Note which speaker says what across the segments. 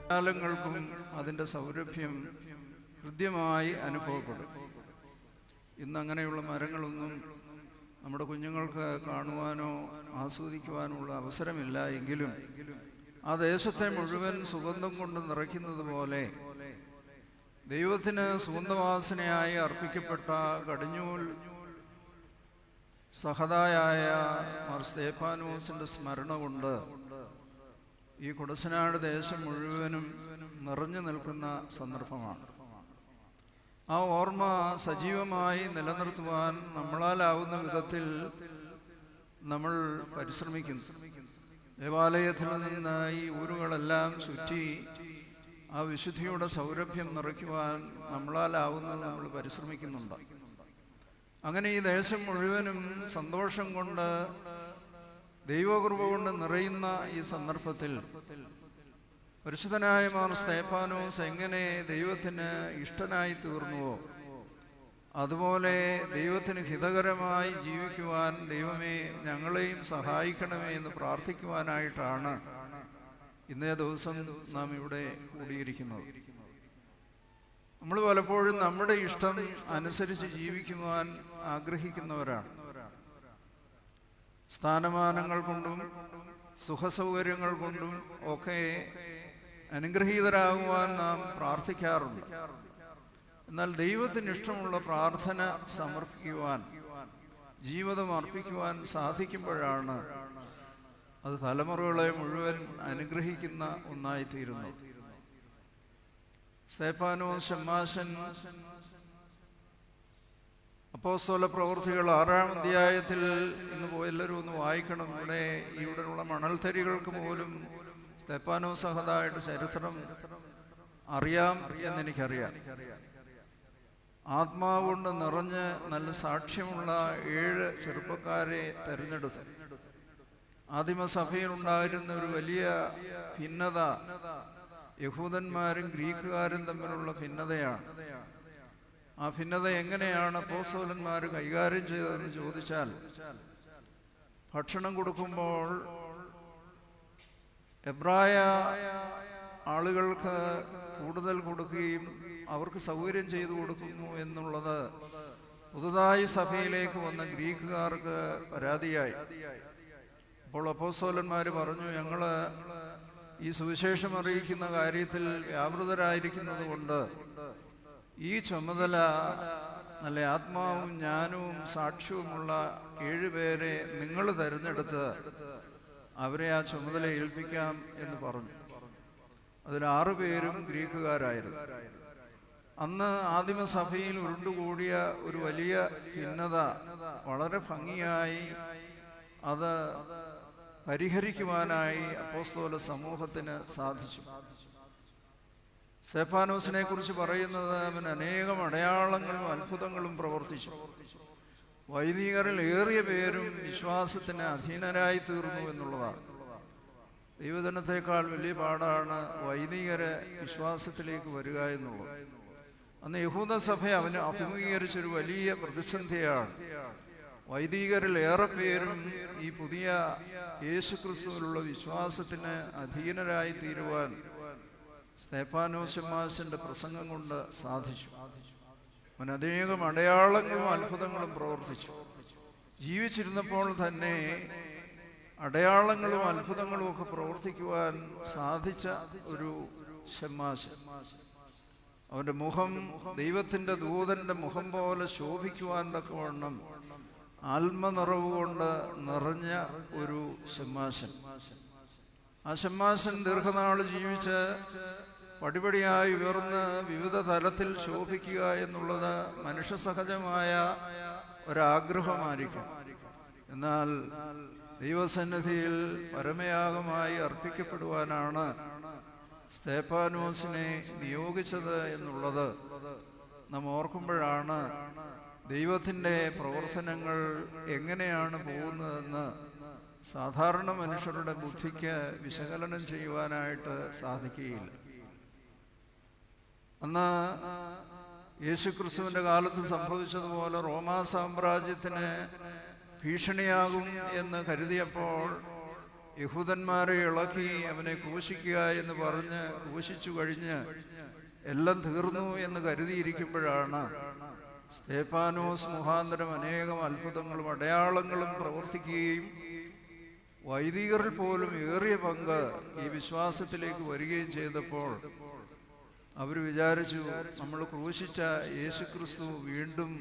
Speaker 1: കാലങ്ങൾക്കും അതിൻ്റെ സൗരഭ്യം ഹൃദ്യമായി അനുഭവപ്പെടും. ഇന്നങ്ങനെയുള്ള മരങ്ങളൊന്നും നമ്മുടെ കുഞ്ഞുങ്ങൾക്ക് കാണുവാനോ ആസ്വദിക്കുവാനോ ഉള്ള അവസരമില്ല. എങ്കിലും ആ ദേശത്തെ മുഴുവൻ സുഗന്ധം കൊണ്ട് നിറയ്ക്കുന്നത് പോലെ ദൈവത്തിന് സുഗന്ധവാസനയായി അർപ്പിക്കപ്പെട്ട കടിഞ്ഞൂൽ സഹതായായ മാർ സ്തേഫാനോസിൻ്റെ സ്മരണ കൊണ്ട് ഈ കുടശനാട് ദേശം മുഴുവനും നിറഞ്ഞു നിൽക്കുന്ന സന്ദർഭമാണ്. ആ ഓർമ്മ സജീവമായി നിലനിർത്തുവാൻ നമ്മളാലാവുന്ന വിധത്തിൽ നമ്മൾ പരിശ്രമിക്കുന്നു. ദേവാലയത്തിൽ നിന്ന് ഈ ഊരുകളെല്ലാം ചുറ്റി ആ വിശുദ്ധിയുടെ സൗരഭ്യം നിറയ്ക്കുവാൻ നമ്മളാലാവുന്നത് നമ്മൾ പരിശ്രമിക്കുന്നുണ്ട്. അങ്ങനെ ഈ ദേശം മുഴുവനും സന്തോഷം കൊണ്ട് ദൈവകൃപ കൊണ്ട് നിറയുന്ന ഈ സന്ദർഭത്തിൽ പരിശുദ്ധനായ മാർ സ്തേഫാനോസ് എങ്ങനെ ദൈവത്തിന് ഇഷ്ടനായി തീർന്നുവോ അതുപോലെ ദൈവത്തിന് ഹിതകരമായി ജീവിക്കുവാൻ ദൈവമേ ഞങ്ങളെയും സഹായിക്കണമേ എന്ന് പ്രാർത്ഥിക്കുവാനായിട്ടാണ് ഇന്നേ ദിവസം നാം ഇവിടെ കൂടിയിരിക്കുന്നത്. നമ്മൾ പലപ്പോഴും നമ്മുടെ ഇഷ്ടം അനുസരിച്ച് ജീവിക്കുവാൻ ആഗ്രഹിക്കുന്നവരാണ്. സ്ഥാനമാനങ്ങൾ കൊണ്ടും സുഖസൗകര്യങ്ങൾ കൊണ്ടും ഒക്കെ അനുഗ്രഹീതരാകുവാൻ നാം പ്രാർത്ഥിക്കാറുണ്ട്. എന്നാൽ ദൈവത്തിന് ഇഷ്ടമുള്ള പ്രാർത്ഥന സമർപ്പിക്കുവാൻ, ജീവിതം അർപ്പിക്കുവാൻ സാധിക്കുമ്പോഴാണ് അത് തലമുറകളെ മുഴുവൻ അനുഗ്രഹിക്കുന്ന ഒന്നായിത്തീരുന്നു. സ്തേഫാനോസ് ശമ്മാശൻ അപ്പോസ്തല പ്രവൃത്തികൾ 6-ാം അധ്യായത്തിൽ ഇന്ന് എല്ലാവരും ഒന്ന് വായിക്കണം. ഇവിടെയുള്ള മണൽത്തരികൾക്ക് പോലും സ്തേഫാനോസ് സഹതായുടെ ചരിത്രം അറിയാം എന്നെനിക്കറിയാം. ആത്മാവ് കൊണ്ട് നിറഞ്ഞ് നല്ല സാക്ഷ്യമുള്ള 7 ചെറുപ്പക്കാരെ തെരഞ്ഞെടുത്തു. ആദിമസഭയിലുണ്ടായിരുന്ന ഒരു വലിയ ഭിന്നത യഹൂദന്മാരും ഗ്രീക്കുകാരും തമ്മിലുള്ള ഭിന്നതയാണ്. ആ ഭിന്നത എങ്ങനെയാണ് അപ്പോസ്തലന്മാർ കൈകാര്യം ചെയ്തതെന്ന് ചോദിച്ചാൽ, ഭക്ഷണം കൊടുക്കുമ്പോൾ എബ്രായ ആളുകൾക്ക് കൂടുതൽ കൊടുക്കുകയും അവർക്ക് സൗകര്യം ചെയ്തു കൊടുക്കുന്നു എന്നുള്ളത് പുതുതായി സഭയിലേക്ക് വന്ന ഗ്രീക്കുകാർക്ക് പരാതിയായി. അപ്പോൾ അപ്പോസ്തലന്മാർ പറഞ്ഞു, ഞങ്ങൾ ഈ സുവിശേഷം അറിയിക്കുന്ന കാര്യത്തിൽ വ്യാപൃതരായിരിക്കുന്നത് കൊണ്ട് ഈ ചുമതല നല്ല ആത്മാവും ജ്ഞാനവും സാക്ഷ്യവുമുള്ള 7 പേരെ നിങ്ങൾ തിരഞ്ഞെടുത്ത് അവരെ ആ ചുമതല ഏൽപ്പിക്കാം എന്ന് പറഞ്ഞു. അതിൽ 6 പേരും ഗ്രീക്കുകാരായിരുന്നു. അന്ന് ആദിമസഭയിൽ ഉരുണ്ടുകൂടിയ ഒരു വലിയ ഭിന്നത വളരെ ഭംഗിയായി അത് പരിഹരിക്കുവാനായി അപ്പോസ്തല സമൂഹത്തിന് സാധിച്ചു. സ്തേഫാനോസിനെ കുറിച്ച് പറയുന്നത് അവൻ അനേകം അടയാളങ്ങളും അത്ഭുതങ്ങളും പ്രവർത്തിച്ചു. വൈദികരിൽ ഏറിയ പേരും വിശ്വാസത്തിന് അധീനരായി തീർന്നു എന്നുള്ളതാണ്. ദൈവജനത്തെക്കാൾ വലിയ പാടാണ് വൈദികരെ വിശ്വാസത്തിലേക്ക് വരിക എന്നുള്ളത്. അന്ന് യഹൂദ സഭ അവന് അഭിമുഖീകരിച്ചൊരു വലിയ പ്രതിസന്ധിയാണ്. വൈദികരിൽ ഏറെ പേരും ഈ പുതിയ യേശുക്രിസ്തുവിലുള്ള വിശ്വാസത്തിന് അധീനരായി തീരുവാൻ സ്തേഫാനോസ് ശമ്മാശന്റെ പ്രസംഗം കൊണ്ട് സാധിച്ചു. അവൻ അനേകം അടയാളങ്ങളും അത്ഭുതങ്ങളും പ്രവർത്തിച്ചു. ജീവിച്ചിരുന്നപ്പോൾ തന്നെ അടയാളങ്ങളും അത്ഭുതങ്ങളും ഒക്കെ പ്രവർത്തിക്കുവാൻ സാധിച്ച ഒരു ശമ്മാശൻ. അവന്റെ മുഖം ദൈവത്തിന്റെ ദൂതന്റെ മുഖം പോലെ ശോഭിക്കുവാൻ തക്കവണ്ണം ആത്മനിറവ് കൊണ്ട് നിറഞ്ഞ ഒരു ശമ്മാശൻ. ആ ശമ്മാശൻ ദീർഘനാൾ ജീവിച്ച് പടിപടിയായി ഉയർന്ന് വിവിധ തലത്തിൽ ശോഭിക്കുക എന്നുള്ളത് മനുഷ്യസഹജമായ ഒരാഗ്രഹമായിരിക്കും. എന്നാൽ ദൈവസന്നിധിയിൽ പരമയാഗമായി അർപ്പിക്കപ്പെടുവാനാണ് സ്തേഫാനോസിനെ നിയോഗിച്ചത് എന്നുള്ളത് നാം ഓർക്കുമ്പോഴാണ് ദൈവത്തിൻ്റെ പ്രവർത്തനങ്ങൾ എങ്ങനെയാണ് പോകുന്നതെന്ന് സാധാരണ മനുഷ്യരുടെ ബുദ്ധിക്ക് വിശകലനം ചെയ്യുവാനായിട്ട് സാധിക്കുകയില്ല. അന്ന് യേശുക്രിസ്തുവിൻ്റെ കാലത്ത് സംഭവിച്ചതുപോലെ റോമാ സാമ്രാജ്യത്തിന് ഭീഷണിയാകും എന്ന് കരുതിയപ്പോൾ യഹൂദന്മാരെ ഇളക്കി അവനെ ക്രൂശിക്കുക എന്ന് പറഞ്ഞ് ക്രൂശിച്ചു കഴിഞ്ഞ് എല്ലാം തീർന്നു എന്ന് കരുതിയിരിക്കുമ്പോഴാണ് സ്തേഫാനോസ് മുഖാന്തരം അനേകം അത്ഭുതങ്ങളും അടയാളങ്ങളും പ്രവർത്തിക്കുകയും വൈദികരിൽ പോലും ഏറിയ പങ്ക് ഈ വിശ്വാസത്തിലേക്ക് വരികയും ചെയ്തപ്പോൾ അവർ വിചാരിച്ചു, നമ്മൾ ക്രൂശിച്ച യേശുക്രിസ്തു വീണ്ടും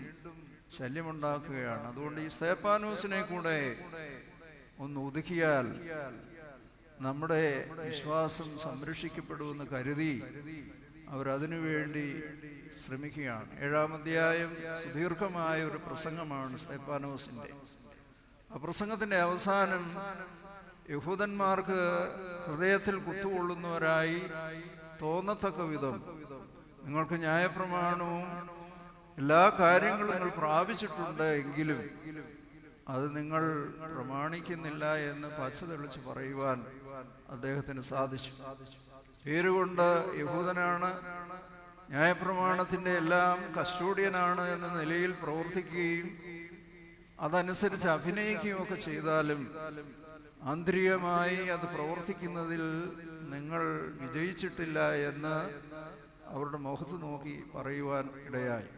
Speaker 1: ശല്യമുണ്ടാക്കുകയാണ്, അതുകൊണ്ട് ഈ സ്തേഫാനോസിനെ കൂടെ ഒന്ന് ഒതുക്കിയാൽ നമ്മുടെ വിശ്വാസം സംരക്ഷിക്കപ്പെടുമെന്ന് കരുതി അവരതിനു വേണ്ടി ശ്രമിക്കുകയാണ്. 7-ാം അധ്യായം സുദീർഘമായ ഒരു പ്രസംഗമാണ് സ്തേഫാനോസിൻ്റെ. ആ പ്രസംഗത്തിൻ്റെ അവസാനം യഹൂദന്മാർക്ക് ഹൃദയത്തിൽ കുത്തുകൊള്ളുന്നവരായി തോന്നത്തക്ക വിധം നിങ്ങൾക്ക് ന്യായപ്രമാണവും എല്ലാ കാര്യങ്ങളും നിങ്ങൾ പ്രാപിച്ചിട്ടുണ്ട് എങ്കിലും അത് നിങ്ങൾ പ്രമാണിക്കുന്നില്ല എന്ന് പച്ച തെളിച്ച് പറയുവാൻ അദ്ദേഹത്തിന് സാധിച്ചു. പേരുകൊണ്ട് യഹൂദനാണ്, ന്യായപ്രമാണത്തിൻ്റെ എല്ലാം കസ്റ്റോഡിയനാണ് എന്ന നിലയിൽ പ്രവർത്തിക്കുകയും അതനുസരിച്ച് അഭിനയിക്കുകയും ഒക്കെ ചെയ്താലും ആന്തരികമായി അത് പ്രവർത്തിക്കുന്നതിൽ നിങ്ങൾ വിജയിച്ചിട്ടില്ല എന്ന് അവരുടെ മുഖത്ത് നോക്കി പറയുവാൻ ഇടയായി.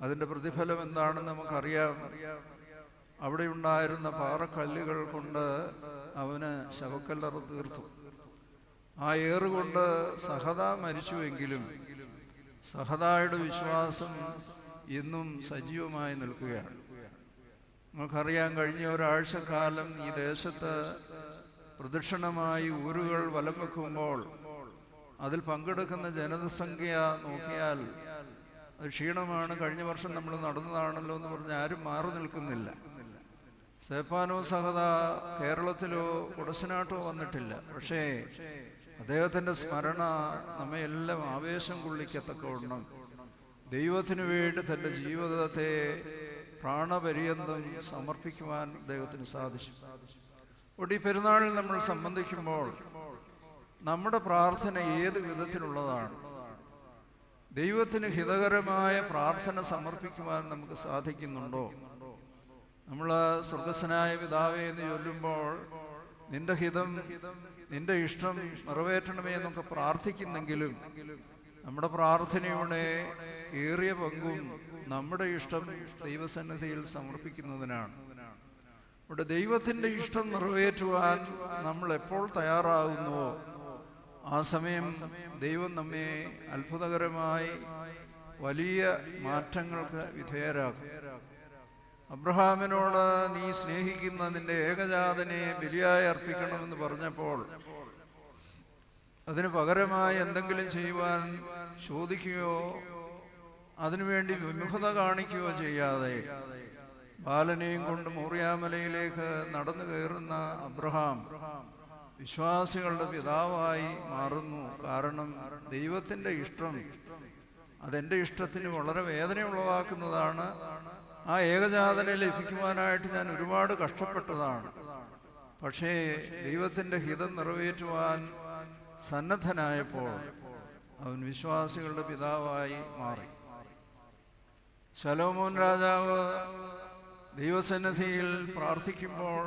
Speaker 1: അതിൻ്റെ പ്രതിഫലം എന്താണെന്ന് നമുക്കറിയാം. അവിടെ ഉണ്ടായിരുന്ന പാറക്കല്ലുകൾ കൊണ്ട് അവന് ശവക്കല്ലറ തീർത്തു. ആ ഏറുകൊണ്ട് സഹദ മരിച്ചുവെങ്കിലും സഹദായുടെ വിശ്വാസം ഇന്നും സജീവമായി നിൽക്കുകയാണ്. നമുക്കറിയാം, കഴിഞ്ഞ ഒരാഴ്ചക്കാലം ഈ ദേശത്ത് പ്രദക്ഷിണമായി ഊരുകൾ വലം വെക്കുമ്പോൾ അതിൽ പങ്കെടുക്കുന്ന ജനസംഖ്യ നോക്കിയാൽ അത് ക്ഷീണമാണ്, കഴിഞ്ഞ വർഷം നമ്മൾ നടന്നതാണല്ലോ എന്ന് പറഞ്ഞ് ആരും മാറി നിൽക്കുന്നില്ല. സ്തേഫാനോസ് സഹദ കേരളത്തിലോ കുടശനാട്ടോ വന്നിട്ടില്ല. പക്ഷേ അദ്ദേഹത്തിൻ്റെ സ്മരണ നമ്മയെല്ലാം ആവേശം കൊള്ളിക്കത്തക്കവണ്ണം ദൈവത്തിനു വേണ്ടി തൻ്റെ ജീവിതത്തെ പ്രാണപര്യന്തം സമർപ്പിക്കുവാൻ അദ്ദേഹത്തിന് സാധിച്ചു. ഈ പെരുന്നാളിൽ നമ്മൾ സംബന്ധിക്കുമ്പോൾ നമ്മുടെ പ്രാർത്ഥന ഏത് വിധത്തിലുള്ളതാണ്? ദൈവത്തിന് ഹിതകരമായ പ്രാർത്ഥന സമർപ്പിക്കുവാൻ നമുക്ക് സാധിക്കുന്നുണ്ടോ? നമ്മൾ സ്വർഗസ്വനായ പിതാവേ എന്ന് ചൊല്ലുമ്പോൾ നിന്റെ ഹിതം, നിന്റെ ഇഷ്ടം നിറവേറ്റണമേ എന്നൊക്കെ പ്രാർത്ഥിക്കുന്നെങ്കിലും നമ്മുടെ പ്രാർത്ഥനയുടെ ഏറിയ പങ്കും നമ്മുടെ ഇഷ്ടം ദൈവസന്നിധിയിൽ സമർപ്പിക്കുന്നതിനാണ്. ഇവിടെ ദൈവത്തിൻ്റെ ഇഷ്ടം നിറവേറ്റുവാൻ നമ്മൾ എപ്പോൾ തയ്യാറാകുന്നുവോ ആ സമയം ദൈവം നമ്മെ അത്ഭുതകരമായി വലിയ മാറ്റങ്ങൾക്ക് വിധേയരാകും. അബ്രഹാമിനോട് നീ സ്നേഹിക്കുന്ന നിന്റെ ഏകജാതനെ ബലിയായി അർപ്പിക്കണമെന്ന് പറഞ്ഞപ്പോൾ അതിന് പകരമായി എന്തെങ്കിലും ചെയ്യുവാൻ ചോദിക്കുകയോ അതിനുവേണ്ടി വിമുഖത കാണിക്കുകയോ ചെയ്യാതെ ബാലനെയും കൊണ്ട് മോറിയാമലയിലേക്ക് നടന്നു കയറുന്ന അബ്രഹാം വിശ്വാസികളുടെ പിതാവായി മാറുന്നു. കാരണം ദൈവത്തിൻ്റെ ഇഷ്ടം അതെൻ്റെ ഇഷ്ടത്തിന് വളരെ വേദന ഉളവാക്കുന്നതാണ്. ആ ഏകജാതനെ ലഭിക്കുവാനായിട്ട് ഞാൻ ഒരുപാട് കഷ്ടപ്പെട്ടതാണ്. പക്ഷേ ദൈവത്തിൻ്റെ ഹിതം നിറവേറ്റുവാൻ സന്നദ്ധനായപ്പോൾ അവൻ വിശ്വാസികളുടെ പിതാവായി മാറി. ശലോമോൻ രാജാവ് ദൈവസന്നിധിയിൽ പ്രാർത്ഥിക്കുമ്പോൾ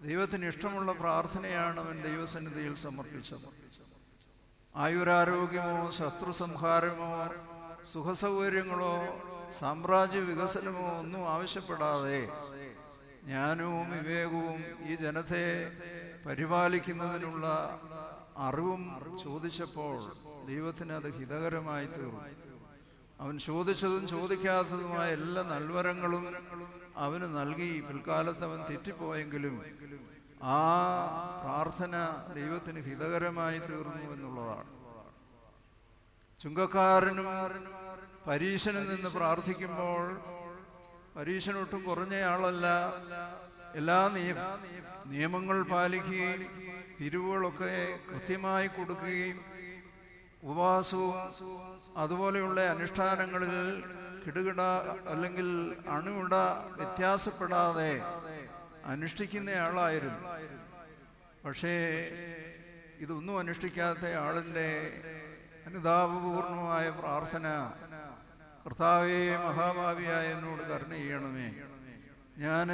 Speaker 1: ദൈവത്തിന് ഇഷ്ടമുള്ള പ്രാർത്ഥനയാണ് അവൻ ദൈവസന്നിധിയിൽ സമർപ്പിച്ചത്. ആയുരാരോഗ്യമോ ശത്രുസംഹാരമോ സുഖസൗകര്യങ്ങളോ സാമ്രാജ്യ വികസനമോ ഒന്നും ആവശ്യപ്പെടാതെ ജ്ഞാനവും വിവേകവും ഈ ജനത്തെ പരിപാലിക്കുന്നതിനുള്ള അറിവും ചോദിച്ചപ്പോൾ ദൈവത്തിന് അത് ഹിതകരമായി തീർന്നു. അവൻ ചോദിച്ചതും ചോദിക്കാത്തതുമായ എല്ലാ നൽവരങ്ങളും അവന് നൽകി. പിൽക്കാലത്ത് അവൻ തെറ്റിപ്പോയെങ്കിലും ആ പ്രാർത്ഥന ദൈവത്തിന് ഹിതകരമായി തീർന്നു എന്നുള്ളതാണ്. ചുങ്കക്കാരനും പരീശനും നിന്ന് പ്രാർത്ഥിക്കുമ്പോൾ പരീശനൊട്ടും കുറഞ്ഞയാളല്ല. എല്ലാ നിയമങ്ങൾ പാലിക്കുകയും പിരിവുകളൊക്കെ കൃത്യമായി കൊടുക്കുകയും ഉപവാസവും അതുപോലെയുള്ള അനുഷ്ഠാനങ്ങളിൽ കിടുകിട അല്ലെങ്കിൽ അണുവിട വ്യത്യാസപ്പെടാതെ അനുഷ്ഠിക്കുന്നയാളായിരുന്നു. പക്ഷേ ഇതൊന്നും അനുഷ്ഠിക്കാത്ത ആളിൻ്റെ അനുതാപപൂർണമായ പ്രാർത്ഥന, കർത്താവേ മഹാഭാവിയായ എന്നോട് കരുണ ചെയ്യണമേ, ഞാൻ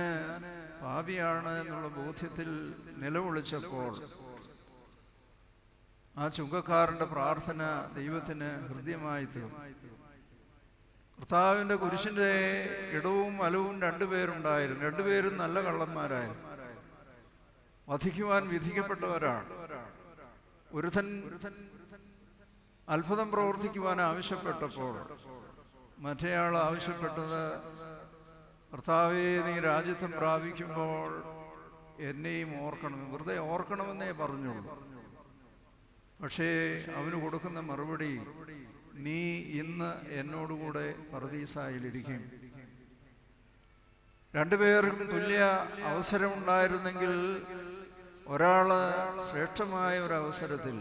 Speaker 1: പാപിയാണ് എന്നുള്ള ബോധ്യത്തിൽ നിലവിളിച്ചപ്പോൾ ആ ചുങ്കക്കാരൻ്റെ പ്രാർത്ഥന ദൈവത്തിന് ഹൃദ്യമായി തീർന്നു. കർത്താവിൻ്റെ കുരിശിൻ്റെ ഇടവും വലവും രണ്ടുപേരുണ്ടായിരുന്നു. രണ്ടുപേരും നല്ല കള്ളന്മാരായിരുന്നു, വധിക്കുവാൻ വിധിക്കപ്പെട്ടവരാണ്. ഒരുത്തൻ അത്ഭുതം പ്രവർത്തിക്കുവാൻ ആവശ്യപ്പെട്ടപ്പോൾ മറ്റേയാൾ ആവശ്യപ്പെട്ടത്, കർത്താവേ, നീ രാജ്യത്വം പ്രാപിക്കുമ്പോൾ എന്നെയും ഓർക്കണം. വെറുതെ ഓർക്കണമെന്നേ പറഞ്ഞുള്ളൂ. പക്ഷേ അവന് കൊടുക്കുന്ന മറുപടി, നീ ഇന്ന് എന്നോടുകൂടെ പറുദീസായിലിരിക്കും. രണ്ടുപേർക്കും തുല്യ അവസരമുണ്ടായിരുന്നെങ്കിൽ ഒരാള് ശ്രേഷ്ഠമായ ഒരവസരത്തിൽ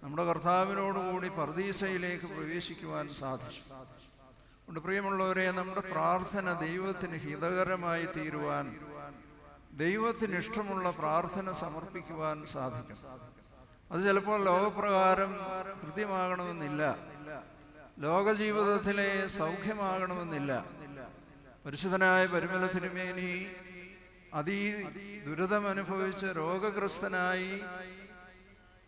Speaker 1: നമ്മുടെ കർത്താവിനോടുകൂടി പറുദീസയിലേക്ക് പ്രവേശിക്കുവാൻ സാധിച്ചു. അതുകൊണ്ട് പ്രിയമുള്ളവരെ, നമ്മുടെ പ്രാർത്ഥന ദൈവത്തിന് ഹിതകരമായി തീരുവാൻ, ദൈവത്തിന് ഇഷ്ടമുള്ള പ്രാർത്ഥന സമർപ്പിക്കുവാൻ സാധിക്കും. അത് ചിലപ്പോൾ ലോകപ്രകാരം കൃത്യമാകണമെന്നില്ല, ലോകജീവിതത്തിലെ സൗഖ്യമാകണമെന്നില്ല. പരിശുദ്ധനായ പരിമല തിരുമേനി ദുരിതമനുഭവിച്ച് രോഗഗ്രസ്തനായി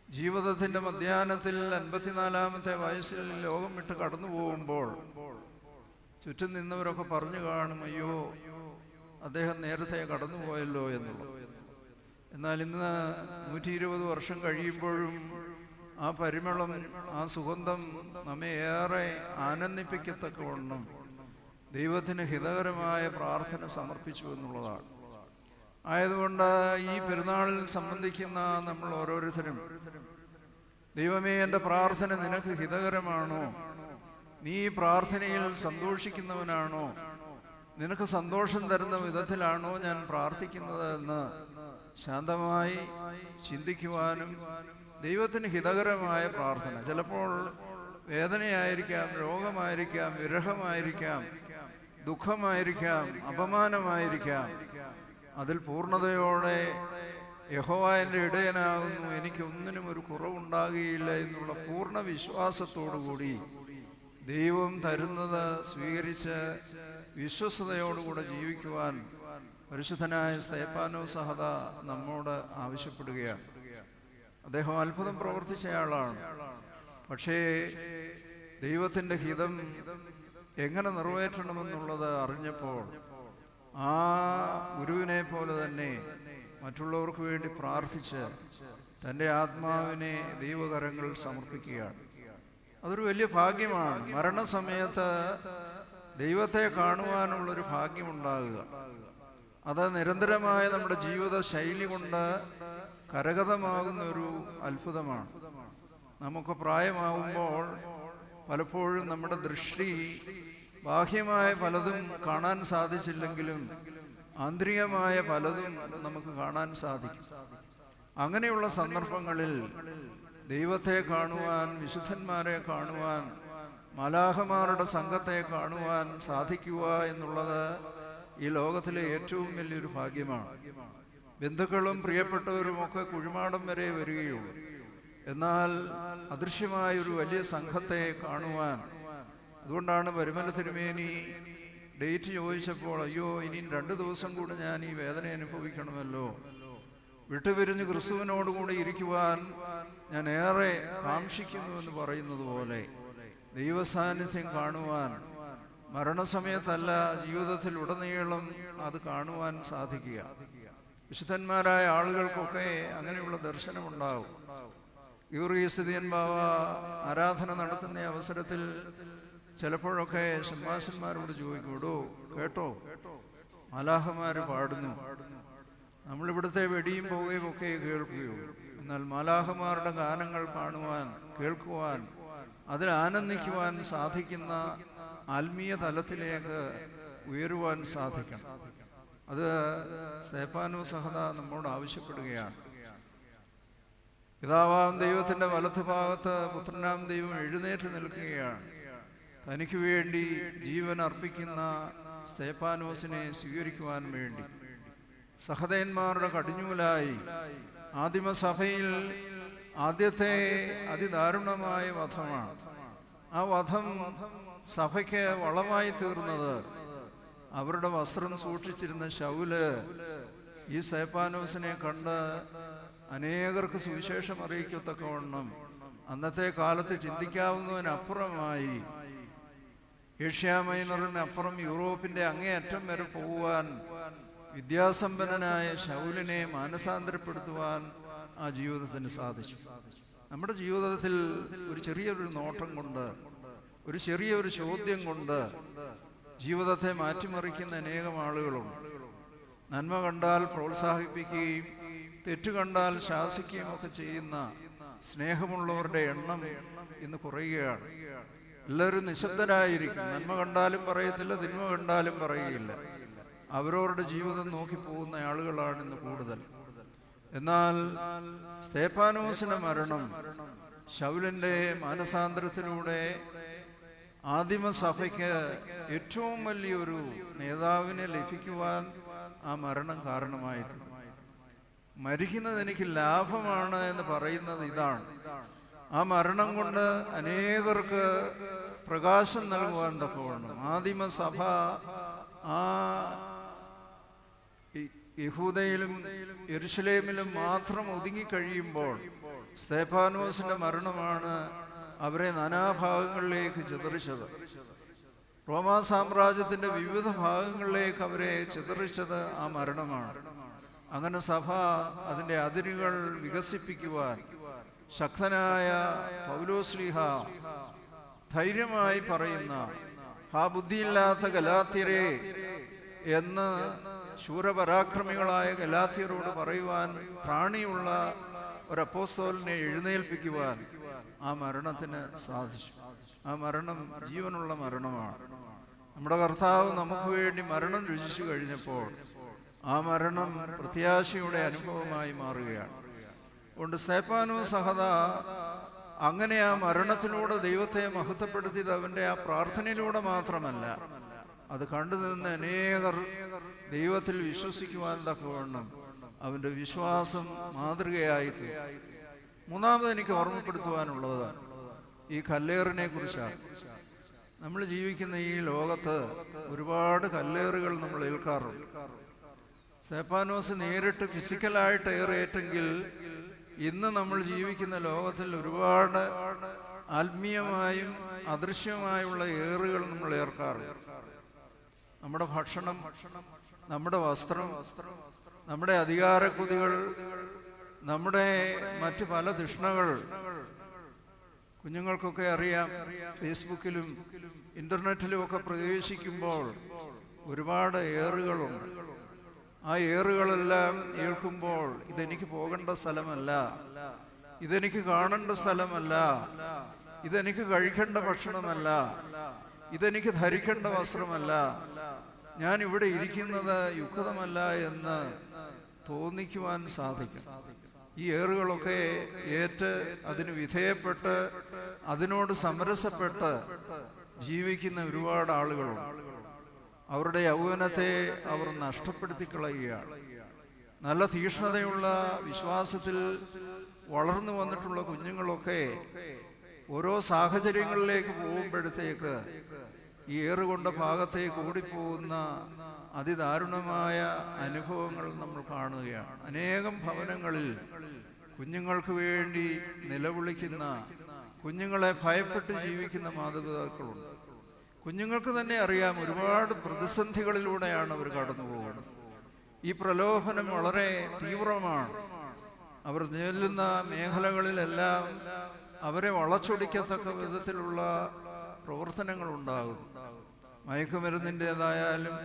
Speaker 1: ജീവിതത്തിന്റെ മധ്യാഹ്നത്തിൽ 54-ാമത്തെ വയസ്സിൽ ലോകം വിട്ട് കടന്നു പോകുമ്പോൾ ചുറ്റും നിന്നവരൊക്കെ പറഞ്ഞു കാണും, അയ്യോ, അദ്ദേഹം നേരത്തെ കടന്നുപോയല്ലോ എന്നുള്ളത്. എന്നാൽ ഇന്ന് 120 വർഷം കഴിയുമ്പോഴും ആ പരിമളം, ആ സുഗന്ധം നമ്മെ ഏറെ ആനന്ദിപ്പിക്കത്തക്കവണ്ണം ദൈവത്തിന് ഹിതകരമായ പ്രാർത്ഥന സമർപ്പിച്ചു എന്നുള്ളതാണ്. ആയതുകൊണ്ട് ഈ പെരുന്നാളിൽ സംബന്ധിക്കുന്ന നമ്മൾ ഓരോരുത്തരും, ദൈവമേ, എൻ്റെ പ്രാർത്ഥന നിനക്ക് ഹിതകരമാണോ? നീ ഈ പ്രാർത്ഥനയിൽ സന്തോഷിക്കുന്നവനാണോ? നിനക്ക് സന്തോഷം തരുന്ന വിധത്തിലാണോ ഞാൻ പ്രാർത്ഥിക്കുന്നത് എന്ന് ശാന്തമായി ചിന്തിക്കുവാനും, ദൈവത്തിന് ഹിതകരമായ പ്രാർത്ഥന, ചിലപ്പോൾ വേദനയായിരിക്കാം, രോഗമായിരിക്കാം, വിരഹമായിരിക്കാം, ദുഃഖമായിരിക്കാം, അപമാനമായിരിക്കാം, അതിൽ പൂർണ്ണതയോടെ യഹോവ എൻ്റെ ഇടയനാകുന്നു, എനിക്കൊന്നിനും ഒരു കുറവുണ്ടാകുകയില്ല എന്നുള്ള പൂർണ്ണ വിശ്വാസത്തോടുകൂടി ദൈവം തരുന്നത് സ്വീകരിച്ച് വിശ്വസ്തയോടുകൂടെ ജീവിക്കുവാൻ പരിശുദ്ധനായ സ്തേഫാനോസ് സഹദ നമ്മോട് ആവശ്യപ്പെടുകയാണ്. അദ്ദേഹം അത്ഭുതം പ്രവർത്തിച്ചയാളാണ്. പക്ഷേ ദൈവത്തിൻ്റെ ഹിതം എങ്ങനെ നിറവേറ്റണമെന്നുള്ളത് അറിഞ്ഞപ്പോൾ ആ ഗുരുവിനെ പോലെ തന്നെ മറ്റുള്ളവർക്ക് വേണ്ടി പ്രാർത്ഥിച്ച് തൻ്റെ ആത്മാവിനെ ദൈവകരങ്ങൾ സമർപ്പിക്കുകയാണ്. അതൊരു വലിയ ഭാഗ്യമാണ്. മരണസമയത്ത് ദൈവത്തെ കാണുവാനുള്ളൊരു ഭാഗ്യമുണ്ടാകുക, അത് നിരന്തരമായ നമ്മുടെ ജീവിത ശൈലി കൊണ്ട് കരഗതമാകുന്ന ഒരു അത്ഭുതമാണ്. നമുക്ക് പ്രായമാകുമ്പോൾ പലപ്പോഴും നമ്മുടെ ദൃഷ്ടി ബാഹ്യമായ പലതും കാണാൻ സാധിച്ചില്ലെങ്കിലും ആന്തരികമായ പലതും നമുക്ക് കാണാൻ സാധിക്കും. അങ്ങനെയുള്ള സന്ദർഭങ്ങളിൽ ദൈവത്തെ കാണുവാൻ, വിശുദ്ധന്മാരെ കാണുവാൻ, മാലാഖമാരുടെ സംഘത്തെ കാണുവാൻ സാധിക്കുക എന്നുള്ളത് ഈ ലോകത്തിലെ ഏറ്റവും വലിയൊരു ഭാഗ്യമാണ്. ബന്ധുക്കളും പ്രിയപ്പെട്ടവരുമൊക്കെ കുഴിമാടം വരെ വരികയുള്ളൂ. എന്നാൽ അദൃശ്യമായൊരു വലിയ സംഘത്തെ കാണുവാൻ, അതുകൊണ്ടാണ് പരിമല തിരുമേനി ഡേറ്റ് ചോദിച്ചപ്പോൾ, അയ്യോ, ഇനി 2 ദിവസം കൂടെ ഞാൻ ഈ വേദന അനുഭവിക്കണമല്ലോ, വിട്ടുപിരിഞ്ഞ് ക്രിസ്തുവിനോടുകൂടി ഇരിക്കുവാൻ ഞാൻ ഏറെ കാക്ഷിക്കുന്നു എന്ന് പറയുന്നത് പോലെ ദൈവസാന്നിധ്യം കാണുവാൻ മരണസമയത്തല്ല, ജീവിതത്തിൽ ഉടനീളം അത് കാണുവാൻ സാധിക്കുക. വിശുദ്ധന്മാരായ ആളുകൾക്കൊക്കെ അങ്ങനെയുള്ള ദർശനമുണ്ടാവും. ഗീവർഗീസ് ബാവ ആരാധന നടത്തുന്ന അവസരത്തിൽ ചിലപ്പോഴൊക്കെ ശമ്മാശന്മാരോട് ചോദിക്കൂടോ, കേട്ടോ, മാലാഖമാര് പാടുന്നു, നമ്മളിവിടുത്തെ വെടിയും പോവുകയും ഒക്കെ കേൾക്കുകയുള്ളൂ. എന്നാൽ മാലാഖമാരുടെ ഗാനങ്ങൾ കാണുവാൻ, കേൾക്കുവാൻ, അതിൽ ആനന്ദിക്കുവാൻ സാധിക്കുന്ന ആത്മീയ തലത്തിലേക്ക് ഉയരുവാൻ സാധിക്കണം. അത് സ്തേഫാനോസ് സഹദ നമ്മോട് ആവശ്യപ്പെടുകയാണ്. പിതാവാം ദൈവത്തിൻ്റെ വലത്ത് ഭാഗത്ത് പുത്രനാം ദൈവം എഴുന്നേറ്റ് നിൽക്കുകയാണ്. തനിക്ക് വേണ്ടി ജീവൻ അർപ്പിക്കുന്ന സ്തേഫാനോസിനെ സ്വീകരിക്കുവാൻ വേണ്ടി സഹദയന്മാരുടെ കടിഞ്ഞൂലായി ആദിമസഭയിൽ ആദ്യത്തെ അതിദാരുണമായ വധമാണ്. ആ വധം സഭയ്ക്ക് വളമായി തീർന്നത് അവരുടെ വസ്ത്രം സൂക്ഷിച്ചിരുന്ന ശൗല് ഈ സ്തെഫാനോസിനെ കണ്ട് അനേകർക്ക് സുവിശേഷം അറിയിക്കത്തക്കവണ്ണം അന്നത്തെ കാലത്ത് ചിന്തിക്കാവുന്നതിനപ്പുറമായി ഏഷ്യ മൈനറിനപ്പുറം യൂറോപ്പിന്റെ അങ്ങേയറ്റം വരെ പോകുവാൻ വിദ്യാസമ്പന്നനായ ശൗലിനെ മാനസാന്തരപ്പെടുത്തുവാൻ ആ ജീവിതത്തിന് സാധിച്ചു. നമ്മുടെ ജീവിതത്തിൽ ഒരു ചെറിയൊരു നോട്ടം കൊണ്ട്, ഒരു ചെറിയൊരു ചോദ്യം കൊണ്ട് ജീവിതത്തെ മാറ്റിമറിക്കുന്ന അനേകം ആളുകളുണ്ട്. നന്മ കണ്ടാൽ പ്രോത്സാഹിപ്പിക്കുകയും തെറ്റ് കണ്ടാൽ ശാസിക്കുകയും ഒക്കെ ചെയ്യുന്ന സ്നേഹമുള്ളവരുടെ എണ്ണം ഇന്ന് കുറയുകയാണ്. എല്ലാവരും നിശബ്ദരായിരിക്കും. നന്മ കണ്ടാലും പറയത്തില്ല, തിന്മ കണ്ടാലും പറയുകയില്ല. അവരവരുടെ ജീവിതം നോക്കി പോകുന്ന ആളുകളാണ് ഇന്ന് കൂടുതൽ. എന്നാൽ സ്തെഫാനോസിന്റെ മരണം ശൗലിന്റെ മാനസാന്തരത്തിലൂടെ ആദിമസഭയ്ക്ക് ഏറ്റവും വലിയൊരു നേതാവിനെ ലഭിക്കുവാൻ ആ മരണം കാരണമായിരുന്നു. മരിക്കുന്നത് എനിക്ക് ലാഭമാണ് എന്ന് പറയുന്നത് ഇതാണ്. ആ മരണം കൊണ്ട് അനേകർക്ക് പ്രകാശം നൽകുവാൻ തക്കവണ്ണം ആദിമസഭ ആ യഹൂദയിലും യെരുശലേമിലും മാത്രം ഒതുങ്ങിക്കഴിയുമ്പോൾ സ്തെഫാനോസിന്റെ മരണമാണ് അവരെ നാനാഭാഗങ്ങളിലേക്ക് ചിതറിച്ചത്. റോമാ സാമ്രാജ്യത്തിന്റെ വിവിധ ഭാഗങ്ങളിലേക്ക് അവരെ ചിതറിച്ചത് ആ മരണമാണ്. അങ്ങനെ സഭ അതിൻ്റെ അതിരുകൾ വികസിപ്പിക്കുവാൻ ശക്തനായ പൗലോസ്ലീഹ ധൈര്യമായി പറയുന്ന ആ ബുദ്ധിയില്ലാത്ത ഗലാത്യരെ എന്ന് ശൂരപരാക്രമികളായ ഗലാത്യരോട് പറയുവാൻ പ്രാണിയുള്ള ഒരു അപ്പോസ്തലനെ എഴുന്നേൽപ്പിക്കുവാൻ ആ മരണത്തിന് സാധിച്ചു. ആ മരണം ജീവനുള്ള മരണമാണ്. നമ്മുടെ കർത്താവ് നമുക്ക് വേണ്ടി മരണം രുചിച്ചു കഴിഞ്ഞപ്പോൾ ആ മരണം പ്രത്യാശയുടെ അനുഭവമായി മാറുകയാണ്. അതുകൊണ്ട് സ്തെഫാനോസ് സഹദ അങ്ങനെ ആ മരണത്തിലൂടെ ദൈവത്തെ മഹത്വപ്പെടുത്തിയത് അവൻ്റെ ആ പ്രാർത്ഥനയിലൂടെ മാത്രമല്ല, അത് കണ്ടു നിന്ന് അനേകർ ദൈവത്തിൽ വിശ്വസിക്കുവാൻ തക്കവണ്ണം അവൻ്റെ വിശ്വാസം മാതൃകയായി. മൂന്നാമത് എനിക്ക് ഓർമ്മപ്പെടുത്തുവാനുള്ളത് ഈ കല്ലേറിനെ കുറിച്ചാണ്. നമ്മൾ ജീവിക്കുന്ന ഈ ലോകത്ത് ഒരുപാട് കല്ലേറുകൾ നമ്മൾ ഏൽക്കാറുണ്ട്. സ്തെഫാനോസ് നേരിട്ട് ഫിസിക്കലായിട്ട് ഏറേറ്റെങ്കിൽ ഇന്ന് നമ്മൾ ജീവിക്കുന്ന ലോകത്തിൽ ഒരുപാട് ആത്മീയമായും അദൃശ്യമായുള്ള ഏറുകൾ നമ്മൾ ഏർക്കാറുണ്ട്. നമ്മുടെ ഭക്ഷണം, നമ്മുടെ വസ്ത്രം, നമ്മുടെ അധികാരക്കൊതികൾ, നമ്മുടെ മറ്റു പല തൃഷ്ണകൾ. കുഞ്ഞുങ്ങൾക്കൊക്കെ അറിയാം, ഫേസ്ബുക്കിലും ഇന്റർനെറ്റിലും ഒക്കെ പ്രവേശിക്കുമ്പോൾ ഒരുപാട് ഏറുകളുണ്ട്. ആ ഏറുകളെല്ലാം ഏൽക്കുമ്പോൾ ഇതെനിക്ക് പോകേണ്ട സ്ഥലമല്ല, ഇതെനിക്ക് കാണേണ്ട സ്ഥലമല്ല, ഇതെനിക്ക് കഴിക്കേണ്ട ഭക്ഷണമല്ല, ഇതെനിക്ക് ധരിക്കേണ്ട വസ്ത്രമല്ല, ഞാൻ ഇവിടെ ഇരിക്കുന്നത് യുക്തമല്ല എന്ന് തോന്നിക്കുവാൻ സാധിക്കും. ഈ ഏറുകളൊക്കെ ഏറ്റ് അതിന് വിധേയപ്പെട്ട് അതിനോട് സമരസപ്പെട്ട് ജീവിക്കുന്ന ഒരുപാട് ആളുകളുണ്ട്. അവരുടെ യൗവനത്തെ അവർ നഷ്ടപ്പെടുത്തി കളയുകയാണ്. നല്ല തീക്ഷ്ണതയുള്ള വിശ്വാസത്തിൽ വളർന്നു വന്നിട്ടുള്ള കുഞ്ഞുങ്ങളൊക്കെ ഓരോ സാഹചര്യങ്ങളിലേക്ക് പോകുമ്പോഴത്തേക്ക് ഈ ഏറുകൊണ്ട ഭാഗത്തേക്ക് ഓടിപ്പോകുന്ന അതിദാരുണമായ അനുഭവങ്ങൾ നമ്മൾ കാണുകയാണ്. അനേകം ഭവനങ്ങളിൽ കുഞ്ഞുങ്ങൾക്ക് വേണ്ടി നിലവിളിക്കുന്ന, കുഞ്ഞുങ്ങളെ ഭയപ്പെട്ട് ജീവിക്കുന്ന മാതാപിതാക്കളുണ്ട്. കുഞ്ഞുങ്ങൾക്ക് തന്നെ അറിയാം ഒരുപാട് പ്രതിസന്ധികളിലൂടെയാണ് അവർ കടന്നു പോകുന്നത്. ഈ പ്രലോഭനം വളരെ തീവ്രമാണ്. അവർ ചെല്ലുന്ന മേഖലകളിലെല്ലാം അവരെ വളച്ചൊടിക്കത്തക്ക വിധത്തിലുള്ള പ്രവർത്തനങ്ങൾ ഉണ്ടാകും. മയക്കുമരുന്നിൻ്റെതായാലും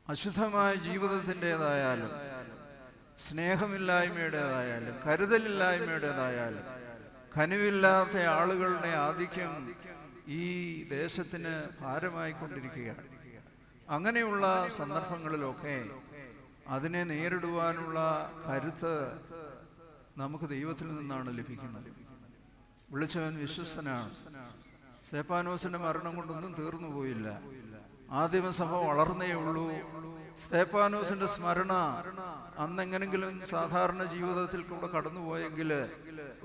Speaker 1: അശുദ്ധമായ ജീവിതത്തിൻ്റെതായാലും സ്നേഹമില്ലായ്മയുടേതായാലും കരുതലില്ലായ്മയുടേതായാലും കനിവില്ലാത്ത ആളുകളുടെ ആധിക്യം ഈ ദേശത്തിന് ഭാരമായിക്കൊണ്ടിരിക്കുകയാണ്. അങ്ങനെയുള്ള സന്ദർഭങ്ങളിലൊക്കെ അതിനെ നേരിടുവാനുള്ള കരുത്ത് നമുക്ക് ദൈവത്തിൽ നിന്നാണ് ലഭിക്കുന്നത്. വിളിച്ചവൻ വിശ്വസ്തനാണ്. സ്തെഫാനോസിന്റെ മരണം കൊണ്ടൊന്നും തീർന്നു പോയില്ല. ആദിമസഭ വളർന്നേ ഉള്ളൂ. സ്തെഫാനോസിന്റെ സ്മരണ അന്നെങ്ങനെങ്കിലും സാധാരണ ജീവിതത്തിൽ കൂടെ കടന്നുപോയെങ്കിൽ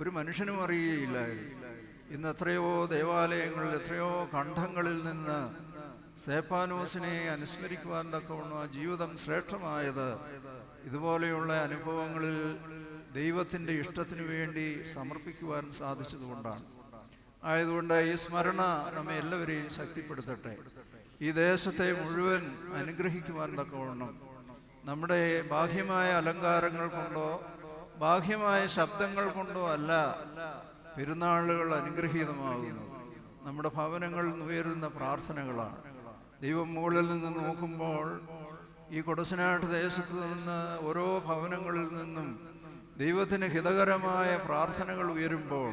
Speaker 1: ഒരു മനുഷ്യനും അറിയുകയില്ലായിരുന്നു. ഇന്ന് എത്രയോ ദേവാലയങ്ങളിൽ, എത്രയോ കണ്ഠങ്ങളിൽ നിന്ന് സ്തേഫാനോസിനെ അനുസ്മരിക്കുവാൻ തക്കവണ്ണം ആ ജീവിതം ശ്രേഷ്ഠമായത് ഇതുപോലെയുള്ള അനുഭവങ്ങളിൽ ദൈവത്തിൻ്റെ ഇഷ്ടത്തിന് വേണ്ടി സമർപ്പിക്കുവാൻ സാധിച്ചതുകൊണ്ടാണ്. ആയതുകൊണ്ട് ഈ സ്മരണ നമ്മെ എല്ലാവരെയും ശക്തിപ്പെടുത്തട്ടെ. ഈ ദേശത്തെ മുഴുവൻ അനുഗ്രഹിക്കുവാൻ തക്കവണ്ണം നമ്മുടെ ബാഹ്യമായ അലങ്കാരങ്ങൾ കൊണ്ടോ ബാഹ്യമായ ശബ്ദങ്ങൾ കൊണ്ടോ അല്ല പെരുന്നാളുകൾ അനുഗ്രഹീതമാകുന്നത്. നമ്മുടെ ഭവനങ്ങളിൽ നിന്ന് ഉയരുന്ന പ്രാർത്ഥനകളാണ്. ദൈവം മുകളിൽ നിന്ന് നോക്കുമ്പോൾ ഈ കൊടസനാട്ട് ദേശത്ത് നിന്ന് ഓരോ ഭവനങ്ങളിൽ നിന്നും ദൈവത്തിന് ഹിതകരമായ പ്രാർത്ഥനകൾ ഉയരുമ്പോൾ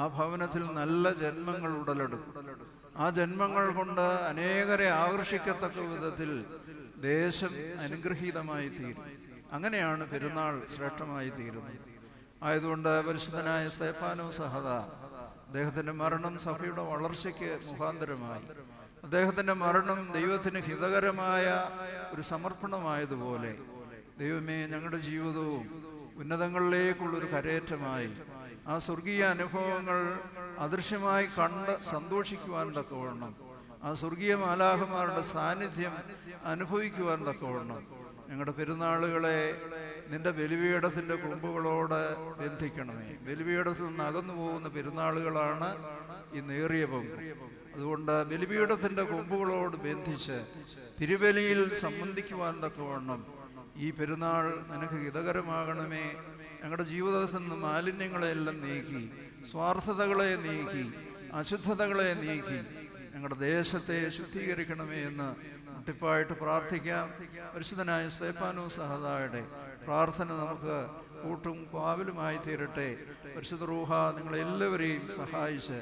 Speaker 1: ആ ഭവനത്തിൽ നല്ല ജന്മങ്ങൾ ഉടലെടുക്കും. ആ ജന്മങ്ങൾ കൊണ്ട് അനേകരെ ആകർഷിക്കത്തക്ക വിധത്തിൽ ദേശം അനുഗ്രഹീതമായി തീരും. അങ്ങനെയാണ് പെരുന്നാൾ ശ്രേഷ്ഠമായി തീരുന്നത്. ആയതുകൊണ്ട് പരിശുദ്ധനായ സ്തേഫാനോസ് സഹദ, അദ്ദേഹത്തിൻ്റെ മരണം സഭയുടെ വളർച്ചയ്ക്ക് മുഖാന്തരമായി. അദ്ദേഹത്തിൻ്റെ മരണം ദൈവത്തിന് ഹിതകരമായ ഒരു സമർപ്പണമായതുപോലെ ദൈവമേ, ഞങ്ങളുടെ ജീവിതവും ഉന്നതങ്ങളിലേക്കുള്ളൊരു കരയേറ്റമായി ആ സ്വർഗീയ അനുഭവങ്ങൾ അദൃശ്യമായി കണ്ട് സന്തോഷിക്കുവാൻ തക്കവണ്ണം, ആ സ്വർഗീയ മാലാഖമാരുടെ സാന്നിധ്യം അനുഭവിക്കുവാൻ തക്കവണ്ണം ഞങ്ങളുടെ പെരുന്നാളുകളെ നിന്റെ ബലിപീഠത്തിൻ്റെ കൊമ്പുകളോട് ബന്ധിക്കണമേ. ബലിപീഠത്തിൽ നിന്ന് അകന്നു പോകുന്ന പെരുന്നാളുകളാണ് ഈ നേറിയ പങ്ക്. അതുകൊണ്ട് ബലിപീഠത്തിൻ്റെ കൊമ്പുകളോട് ബന്ധിച്ച് തിരുബലിയിൽ സംബന്ധിക്കുവാൻ തക്കവണ്ണം ഈ പെരുന്നാൾ നിനക്ക് ഹിതകരമാകണമേ. ഞങ്ങളുടെ ജീവിതത്തിൽ നിന്ന് മാലിന്യങ്ങളെല്ലാം നീക്കി, സ്വാർത്ഥതകളെ നീക്കി, അശുദ്ധതകളെ നീക്കി ഞങ്ങളുടെ ദേശത്തെ ശുദ്ധീകരിക്കണമേ എന്ന് മുട്ടിപ്പായിട്ട് പ്രാർത്ഥിക്കാം. പരിശുദ്ധനായ സ്തേഫാനോസ് സഹദായുടെ പ്രാർത്ഥന നമുക്ക് കൂട്ടും കാവലുമായി തീരട്ടെ. പരിശുദ്ധ റൂഹ നിങ്ങളെല്ലാവരെയും സഹായിച്ച്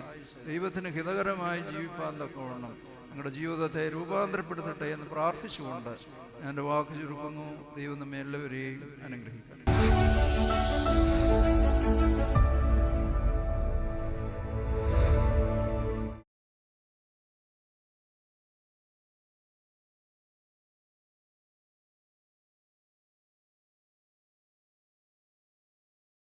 Speaker 1: ദൈവത്തിന് ഹിതകരമായി ജീവിപ്പാൻ തക്കവണ്ണം നിങ്ങളുടെ ജീവിതത്തെ രൂപാന്തരപ്പെടുത്തട്ടെ എന്ന് പ്രാർത്ഥിച്ചുകൊണ്ട് ഞാൻ എൻ്റെ വാക്ക് ചുരുക്കുന്നു. ദൈവം നമ്മെ എല്ലാവരെയും അനുഗ്രഹിക്കട്ടെ.